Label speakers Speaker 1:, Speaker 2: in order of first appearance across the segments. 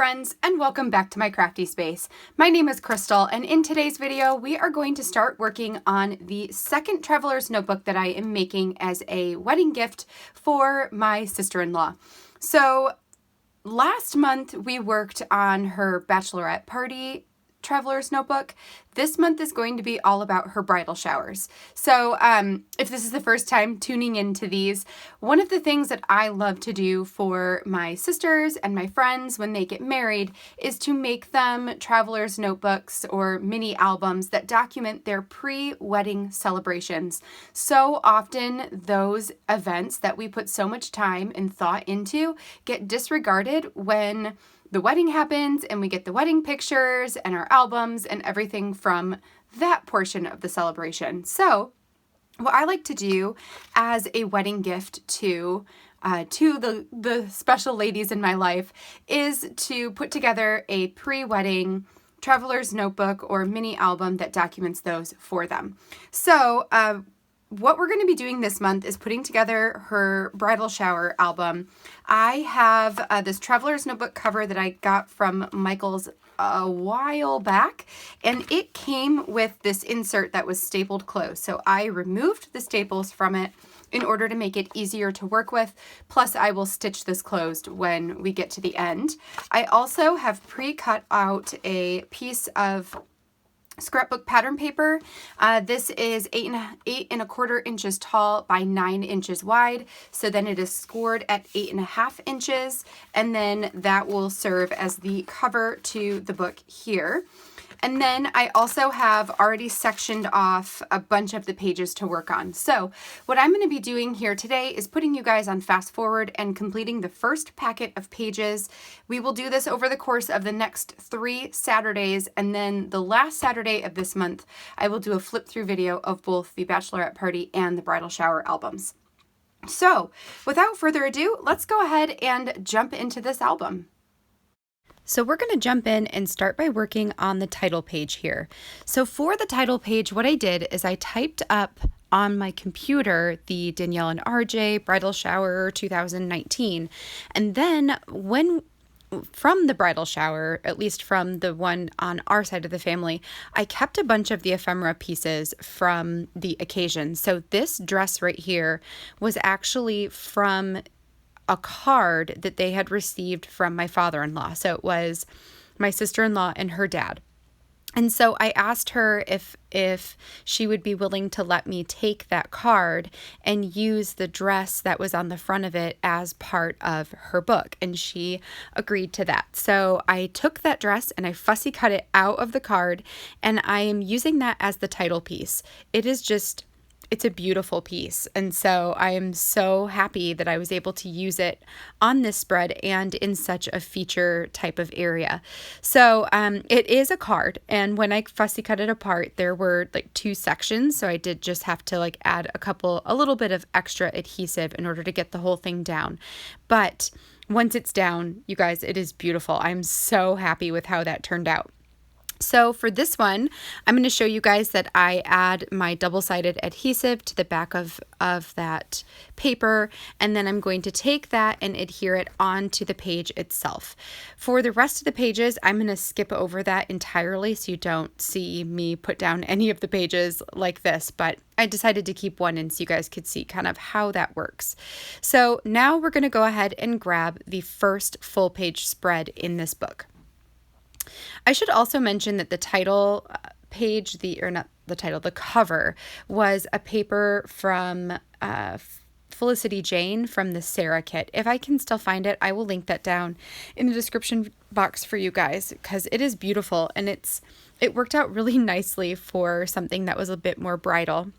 Speaker 1: friends, and welcome back to my crafty space. My name is Crystal, and in today's video we are going to start working on the second traveler's notebook that I am making as a wedding gift for my sister-in-law. So last month we worked on her bachelorette party traveler's notebook. This month is going to be all about her bridal showers. So if this is the first time tuning into these, one of the things that I love to do for my sisters and my friends when they get married is to make them traveler's notebooks or mini albums that document their pre-wedding celebrations. So often those events that we put so much time and thought into get disregarded when the wedding happens and we get the wedding pictures and our albums and everything from that portion of the celebration. So what I like to do as a wedding gift to the special ladies in my life is to put together a pre-wedding traveler's notebook or mini album that documents those for them. So what we're going to be doing this month is putting together her bridal shower album. I have this traveler's notebook cover that I got from Michael's a while back, and it came with this insert that was stapled closed. So I removed the staples from it in order to make it easier to work with. Plus I will stitch this closed when we get to the end. I also have pre-cut out a piece of scrapbook pattern paper. This is 8.25 inches tall by 9 inches wide. So then it is scored at 8.5 inches, and then that will serve as the cover to the book here. And then I also have already sectioned off a bunch of the pages to work on. So what I'm going to be doing here today is putting you guys on fast forward and completing the first packet of pages. We will do this over the course of the next 3 Saturdays, and then the last Saturday of this month, I will do a flip through video of both the bachelorette party and the bridal shower albums. So without further ado, let's go ahead and jump into this album. So we're going to jump in and start by working on the title page here. So for the title page, what I did is I typed up on my computer the Danielle and RJ Bridal Shower 2019. And then from the bridal shower, at least from the one on our side of the family, I kept a bunch of the ephemera pieces from the occasion. So this dress right here was actually from a card that they had received from my father-in-law. So it was my sister-in-law and her dad. And so I asked her if she would be willing to let me take that card and use the dress that was on the front of it as part of her book. And she agreed to that. So I took that dress and I fussy cut it out of the card, and I am using that as the title piece. It's a beautiful piece, and so I am so happy that I was able to use it on this spread and in such a feature type of area. So it is a card, and when I fussy cut it apart, there were like 2 sections, so I did just have to add a little bit of extra adhesive in order to get the whole thing down. But once it's down, you guys, it is beautiful. I'm so happy with how that turned out. So for this one, I'm going to show you guys that I add my double-sided adhesive to the back of that paper, and then I'm going to take that and adhere it onto the page itself. For the rest of the pages, I'm going to skip over that entirely so you don't see me put down any of the pages like this, but I decided to keep one in so you guys could see kind of how that works. So now we're going to go ahead and grab the first full page spread in this book. I should also mention that the title page, the cover was a paper from Felicity Jane from the Sarah kit. If I can still find it, I will link that down in the description box for you guys because it is beautiful, and it worked out really nicely for something that was a bit more bridal.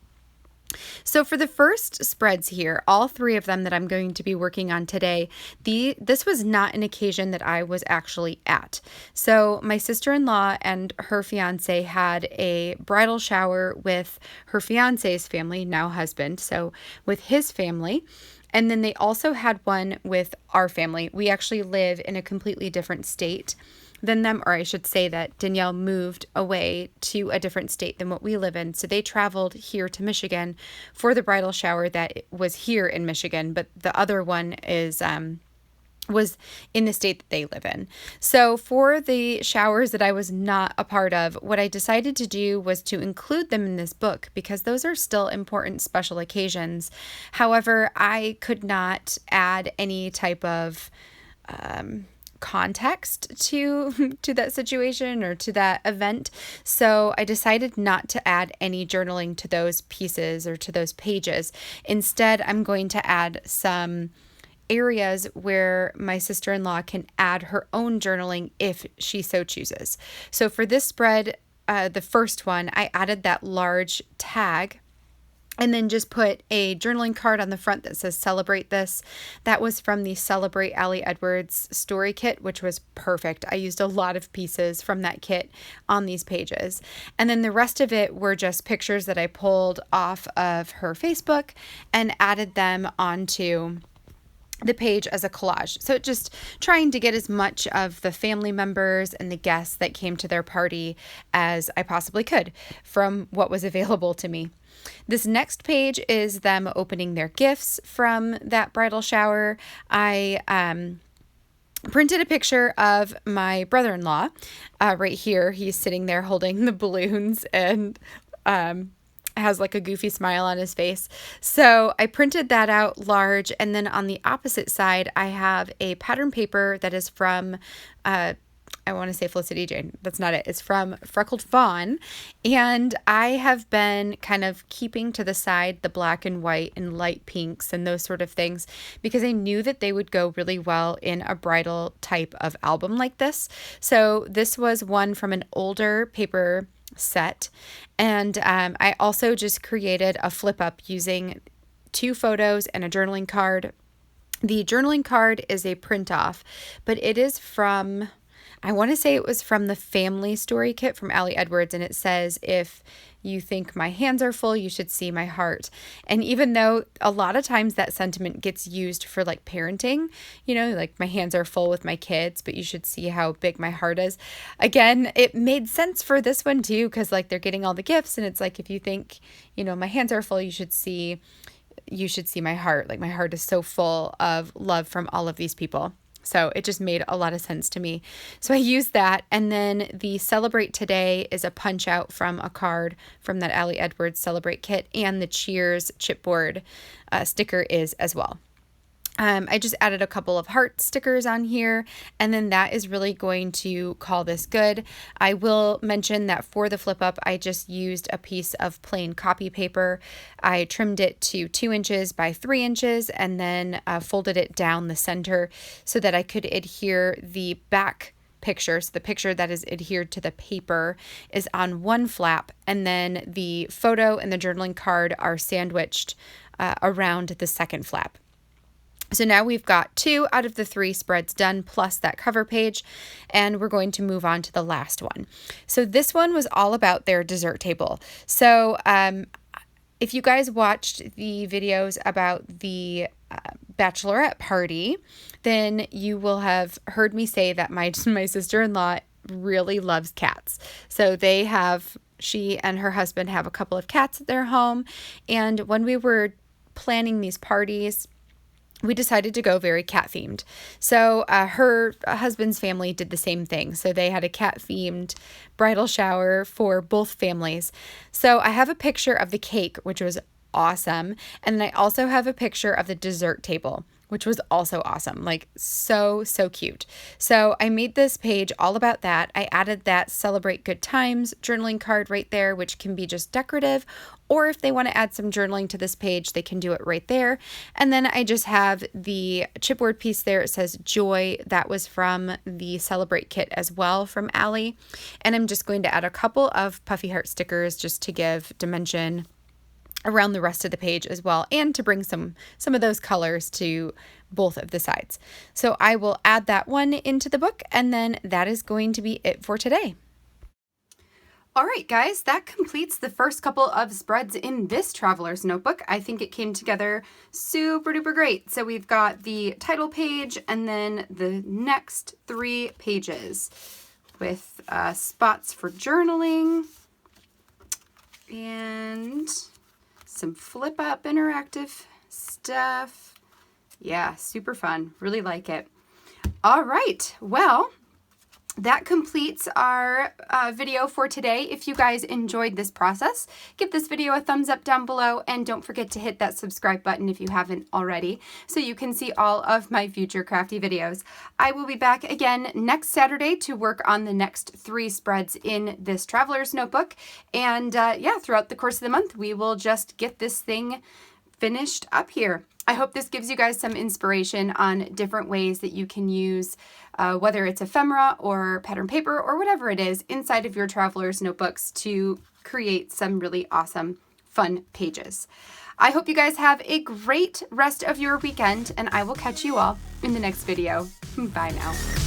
Speaker 1: So for the first spreads here, all 3 of them that I'm going to be working on today, this was not an occasion that I was actually at. So my sister-in-law and her fiance had a bridal shower with her fiance's family, now husband, so with his family. And then they also had one with our family. We actually live in a completely different state than them, or I should say that Danielle moved away to a different state than what we live in. So they traveled here to Michigan for the bridal shower that was here in Michigan, but the other one was in the state that they live in. So for the showers that I was not a part of, what I decided to do was to include them in this book because those are still important special occasions. However, I could not add any type of context to that situation or to that event. So I decided not to add any journaling to those pieces or to those pages. Instead, I'm going to add some areas where my sister-in-law can add her own journaling if she so chooses. So for this spread, the first one, I added that large tag and then just put a journaling card on the front that says celebrate this. That was from the Celebrate Allie Edwards story kit, which was perfect. I used a lot of pieces from that kit on these pages. And then the rest of it were just pictures that I pulled off of her Facebook and added them onto the page as a collage. So just trying to get as much of the family members and the guests that came to their party as I possibly could from what was available to me. This next page is them opening their gifts from that bridal shower. I printed a picture of my brother-in-law right here. He's sitting there holding the balloons and has like a goofy smile on his face. So I printed that out large, and then on the opposite side I have a pattern paper that is from I want to say Felicity Jane. That's not it. It's from Freckled Fawn. And I have been kind of keeping to the side the black and white and light pinks and those sort of things because I knew that they would go really well in a bridal type of album like this. So this was one from an older paper set. And I also just created a flip up using 2 photos and a journaling card. The journaling card is a print off, but it is from, I want to say it was from the family story kit from Allie Edwards, and it says, if you think my hands are full, you should see my heart. And even though a lot of times that sentiment gets used for like parenting, you know, like my hands are full with my kids, but you should see how big my heart is. Again, it made sense for this one too, because like they're getting all the gifts, and it's like, if you think, you know, my hands are full, you should see my heart. Like my heart is so full of love from all of these people. So it just made a lot of sense to me. So I used that. And then the Celebrate Today is a punch out from a card from that Allie Edwards Celebrate kit. And the Cheers chipboard sticker is as well. I just added a couple of heart stickers on here, and then that is really going to call this good. I will mention that for the flip up, I just used a piece of plain copy paper. I trimmed it to 2 inches by 3 inches and then folded it down the center so that I could adhere the back picture. So the picture that is adhered to the paper is on one flap, and then the photo and the journaling card are sandwiched around the second flap. So now we've got 2 out of the 3 spreads done, plus that cover page, and we're going to move on to the last one. So this one was all about their dessert table. So if you guys watched the videos about the bachelorette party, then you will have heard me say that my sister-in-law really loves cats. So she and her husband have a couple of cats at their home, and when we were planning these parties, we decided to go very cat themed. So her husband's family did the same thing. So they had a cat themed bridal shower for both families. So I have a picture of the cake, which was awesome. And then I also have a picture of the dessert table, which was also awesome. Like so cute. So I made this page all about that. I added that Celebrate Good Times journaling card right there, which can be just decorative, or if they want to add some journaling to this page, they can do it right there. And then I just have the chipboard piece there. It says Joy. That was from the Celebrate kit as well from Allie. And I'm just going to add a couple of puffy heart stickers just to give dimension around the rest of the page as well, and to bring some of those colors to both of the sides. So I will add that one into the book, and then that is going to be it for today. All right, guys, that completes the first couple of spreads in this traveler's notebook. I think it came together super duper great. So we've got the title page and then the next 3 pages with spots for journaling and some flip up interactive stuff. Yeah, super fun. Really like it. All right, well, that completes our video for today. If you guys enjoyed this process, give this video a thumbs up down below, and don't forget to hit that subscribe button if you haven't already, so you can see all of my future crafty videos. I will be back again next Saturday to work on the next 3 spreads in this traveler's notebook, and yeah, throughout the course of the month, we will just get this thing finished up here. I hope this gives you guys some inspiration on different ways that you can use, whether it's ephemera or pattern paper or whatever it is, inside of your traveler's notebooks to create some really awesome, fun pages. I hope you guys have a great rest of your weekend, and I will catch you all in the next video. Bye now.